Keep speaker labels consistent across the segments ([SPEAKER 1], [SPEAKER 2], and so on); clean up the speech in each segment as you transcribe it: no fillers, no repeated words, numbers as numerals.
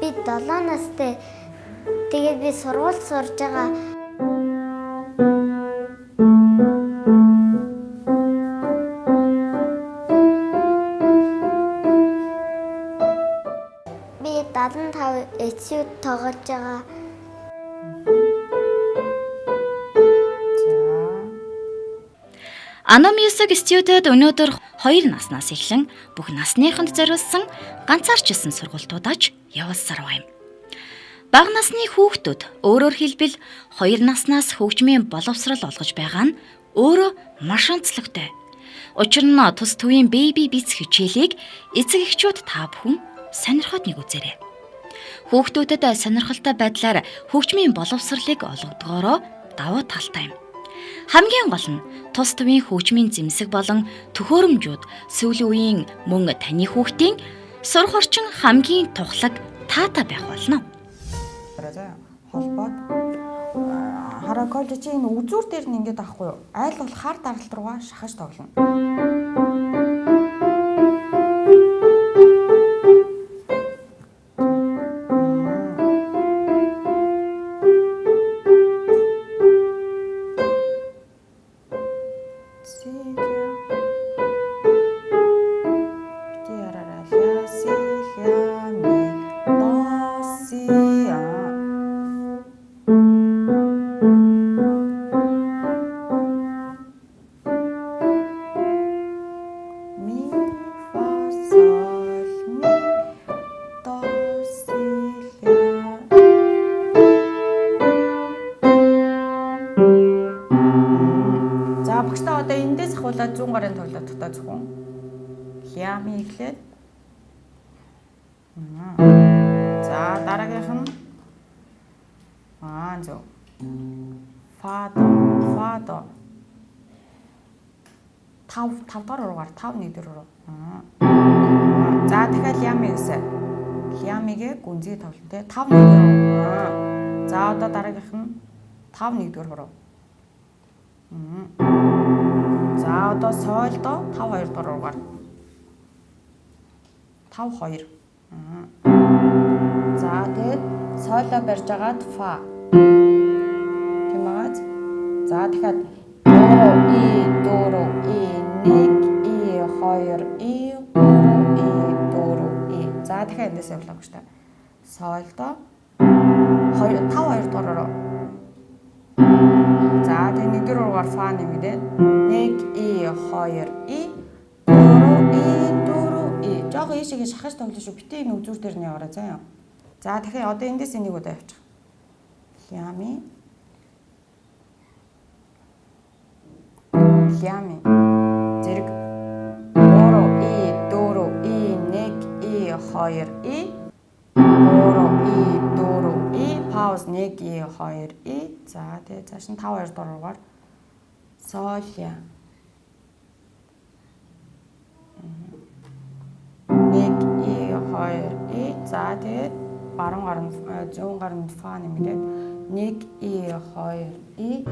[SPEAKER 1] Би 7 настай. Тэгээд би сургууль сурж байгаа. Би 75 эцүүд тоглож байгаа.
[SPEAKER 2] Ано Music Studio-д өнөөдөр 2 наснаас эхлэн бүх насныханд зориулсан ганцаарчилсан сургалтуудаж явуулсаар байна. Бага насны хүүхдүүд өөрөөр хэлбэл 2 наснаас хөгжмийн боловсрал олгож байгаа нь өөрөө маш онцлогтой. Учир нь тус төвийн Baby Beats хичээлийг эцэг эхчүүд та бүхэн сонирхоод нэг үзээрэй. Хүүхдүүдэд сонирхолтой байдлаар хөгжмийн боловсралыг олгодгоороо давуу талтай юм. Хамгийн гол нь тус төвийн хөгжмийн зэмсэг болон төхөөрөмжүүд сүүлийн үеийн мөн таны хүүхдийн сурах орчин хамгийн тухлаг таатай байх болно.
[SPEAKER 3] Холбоод хараа коллежийн үзүүр дээр нь ингээд авахгүй юу? Айл бол хар даралт руугаа шахаж тоглоно. Багштай одоо эндээс ахуулаад 100 гарын тоглоодохтой зөвхөн хями эхлээд. За дараагийнх нь зөв. Фадо. 5 дахь уруугаар 5 1 4 уруу. За дахиад хями гэсэн. Хямигээ гүнзгий тоглоно те 5 1 4. За одоо дараагийнх нь 5 1 4 уруу. За одоо сойлдо 5 2 дуруугаар 5 2. За тэгээд сойло барьж агаад фа. Тэмээд за дахиад дөрөв и 1 и 2 и 3 и 4 и. За дахиад эндээс явлаа гэж та. Сойлдо 5 2 дуруу. За тэгээд 1 дөрөвөөр фа нэмээд 1 и 2 и 3 и 4 и. Жог ийшээ шахаж тоглож шүү. Битээ энэ үзүүр дээр нь яваарай заа. За тэгэхээр одоо эндээс энийг удаа явуучих. Хями. Зэрэг 3 и 4 и 1 и 2 и 3 и 4 и пауз 1 и 2 и. За тэгээ цааш нь 5 2 дуруугаар соля 1 и 2 и. За тэгээ баруун гарын 100 гарын фа нэмээд 1 и 2 и.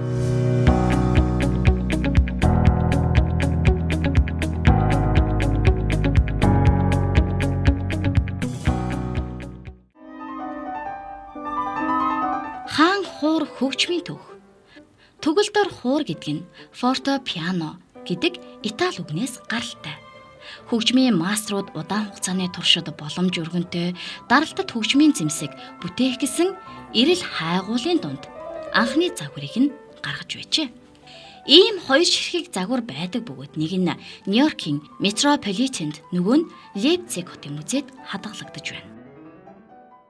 [SPEAKER 2] Хаан хуур хөгжмийн төв. Төгөлдөр хуур гэдэг нь форто пиано гэдэг итали үгнээс гаралтай. Хөгжмийн маструуд удаан хугацааны туршид боломж өргөнтэй даралтад хөгжмийн зэмсэг бүтээх гэсэн эрэл хайгуулын дунд анхны загварыг нь гаргаж байжээ. Ийм хоёр ширхэг загвар байдаг бөгөөд нэг нь Нью-Йоркийн Метрополитенд, нөгөө нь Лейпциг хотын музейд хадгалагдаж байна.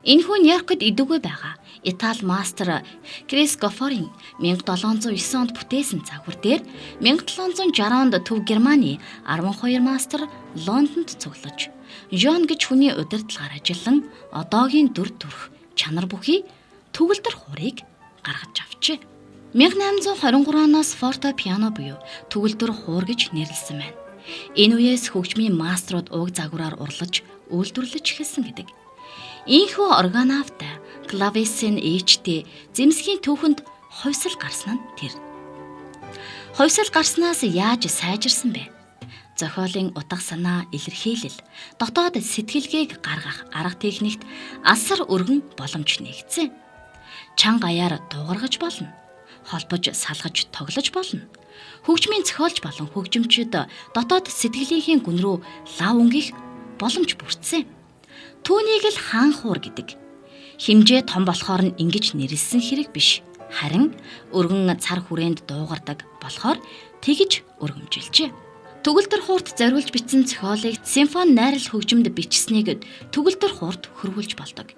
[SPEAKER 2] Энэхүү Нью-Йоркд идэвгүй байгаа Итали мастер Крисгофорийн 1709 онд бүтээсэн загвар дээр 1760 онд Төв Германы 12 мастер Лондонд цуглаж, Жон гэж хүний удирдлагаар ажиллан одоогийн дүр төрх чанар бүхий төгөлдөр хуурыг гаргаж авчээ. 1823 оноос форто пиано буюу төгөлдөр хуур гэж нэрлэсэн байна. Энэ үеэс хөгжмийн маструуд уг загвараар урлаж, үйлдвэрлэж эхэлсэн гэдэг. Ийхүү органавт клавесин ээжтэй зэмсгийн түүхэнд ховсол гарсан нь тэр. Ховсол гарснаас яаж сайжирсан бэ? Зохиолын утга санаа, илэрхийлэл, дотоод сэтгэлгээг гаргах арга техникт асар өргөн боломж нэгдсэн. Чанга аяар дуугаргаж болно. Холбож, салгаж, тоглож болно. Хөгжмийн зохиолч болон хөгжимчид дотоод сэтгэлийнхээ гүн рүү лав өнгөх боломж бүрдсэн. Түүнийг л хаан хуур гэдэг. Химжээ том болохоор нь ингэж нэрлсэн хэрэг биш. Харин өргөн цар хүрээнд дуугардаг болохоор тэгж өргөмжилжээ. Төгөлдөр хуурт зориулж бичсэн зохиолыг симфони найрал хөгжимд бичсэнийг төгөлдөр хуурт хөрвүүлж болдог.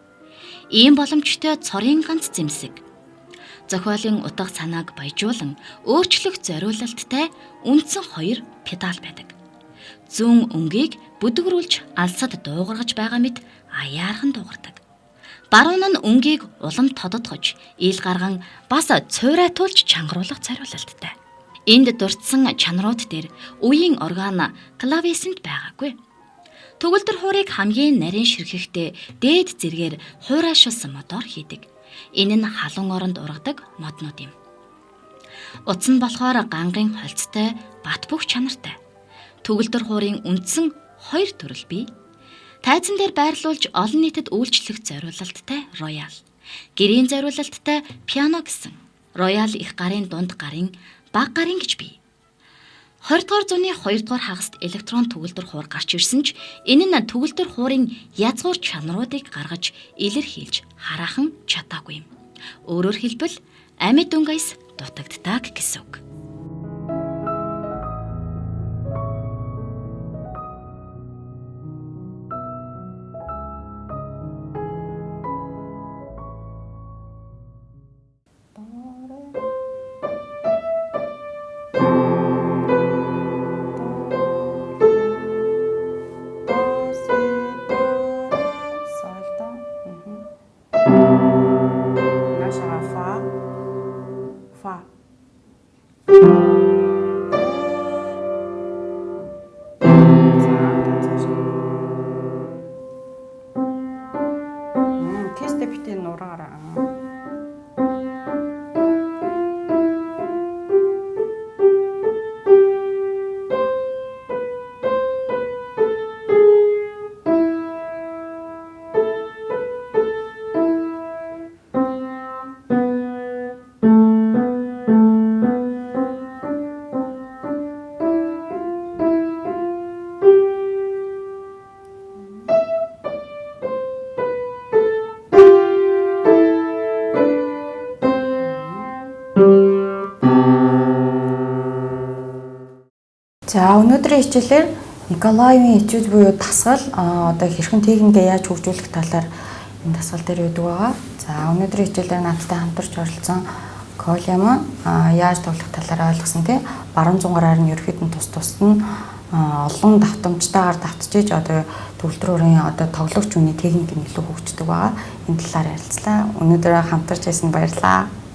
[SPEAKER 2] Ийм боломжтой цорын ганц зэмсэг. Зохиолын утга санааг баяжуулан өөрчлөх зориулалттай үндсэн 2 педал байдаг. Зүүн өнгийг бүдгэрүүлж алсад дуугаргаж байгаа мэт аяархан дуугардаг. Баруун нь өнгийг улам тодотгож, ил гарган бас цуурайтуулж чангаруулах зориулалттай. Энд дурдсан чанарууд дээр үеийн орган клавесэнд байгаагүй. Төгөлдөр хуурыг хамгийн нарийн ширхэхтэй дээд зэргээр хуурайшуулсан мотор хийдэг. Энэ нь халуун оронд ургадаг моднууд юм. Утас нь болохоор гангын холцтой, бат бөх чанартай. Төгөлдөр хуурын үндсэн 2 төрөл бий. Тайзан дээр байрлуулж олон нийтэд үйлчлэх зориулалттай роял, гэрийн зориулалттай пиано гэсэн. Роял их гарын дунд гарын баг гарын гэж бий. 20 дугаар зууны 2 дугаар хагаст электрон төгөлдөр хуур гарч ирсэн ч энэ нь төгөлдөр хуурын язгуур чанаруудыг гаргаж илэрхийлж хараахан чадаагүй юм. Өөрөөр хэлбэл амьд өнгөөс дутагддаг гэсэн үг.
[SPEAKER 3] Тэстэ битэн нураараа. За өнөөдрийн хичээлээр Николаевын этюд буюу дасгал одоо хэрхэн техникээ яаж хөгжүүлэх талаар энэ дасгал дээр өгдөг байгаа. За өнөөдрийн хичээлээр надтай хамтарч оролцсон Коля маань яаж тоглох талаар ойлгосон тий. Баруун зунгараар нь ерөөхдөө тус нь олон давтамжтайгаар давтчихж одоо төгөлдрөөрийн одоо тоглогч хүний техник нь илүү хөгждөг байгаа. Энэ талаар ярилцлаа. Өнөөдөр хамтарч байсан баярлалаа.